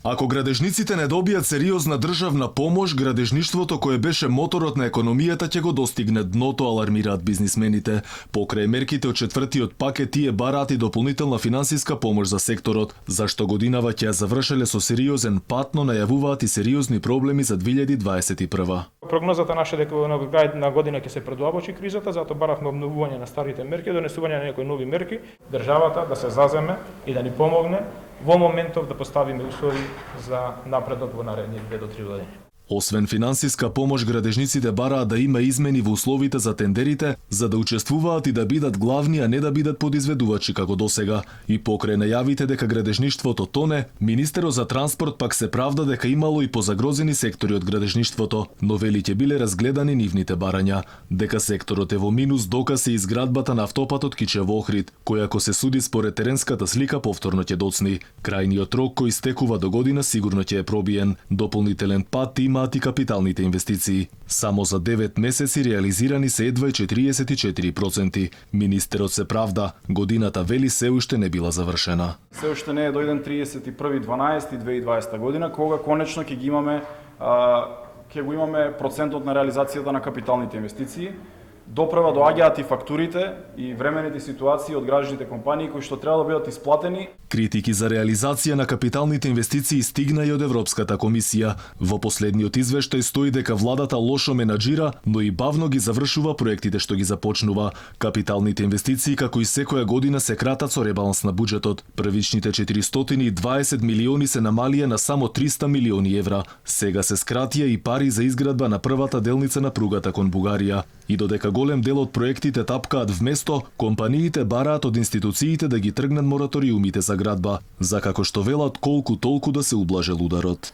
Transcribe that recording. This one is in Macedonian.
Ако градежниците не добијат сериозна државна помош, градежништвото кое беше моторот на економијата ќе го достигне дното, алармираат бизнисмените. Покрај мерките од четвртиот пакет тие бараат и дополнителна финансиска помош за секторот, зашто годинава ќе ја завршеле со сериозен пат, но најавуваат и сериозни проблеми за 2021. Прогнозата наша дека во крај на година ќе се продолбочи кризата, затоа баравме обновување на старите мерки, донесување на некои нови мерки, државата да се заземе и да ни помогне во моментов да поставиме услови за напредок во наредните 2 до 3 години. Освен финансиска помош, градежниците бараат да има измени во условите за тендерите, за да учествуваат и да бидат главни, а не да бидат подизведувачи како досега. И покрај најавите дека градежништвото тоне, министерот за транспорт пак се правда дека имало и позагрозени сектори од градежништвото, но вели ќе биле разгледани нивните барања. Дека секторот е во минус доказ е изградбата на автопатот Кичево-Охрид, кој ако се суди според теренската слика повторно ќе доцни. Крајниот рок кој истекува до година сигурно ќе е пробиен. Дополнителен пат имаат и капиталните инвестиции. Само за 9 месеци реализирани се едва 44%. Министерот се правда, годината вели се уште не била завршена. Се уште не е дојден 31.12.2020 година, кога конечно ќе го имаме процентот на реализацијата на капиталните инвестиции. Доправа доаѓаат и фактурите и времените ситуации од градежните компании кои што треба да бидат исплатени. Критики за реализација на капиталните инвестиции стигна и од Европската комисија. Во последниот извештај стои дека владата лошо менаџира, но и бавно ги завршува проектите што ги започнува. Капиталните инвестиции како и секоја година се кратат со ребаланс на буџетот. Првичните 420 милиони се намалија на само 300 милиони евра. Сега се скратија и пари за изградба на првата делница на пругата кон Бугарија. И додека голем дел од проектите тапкаат вместо, компаниите бараат од институциите да ги тргнат мораториумите за градба, за како што велат колку толку да се ублажел ударот.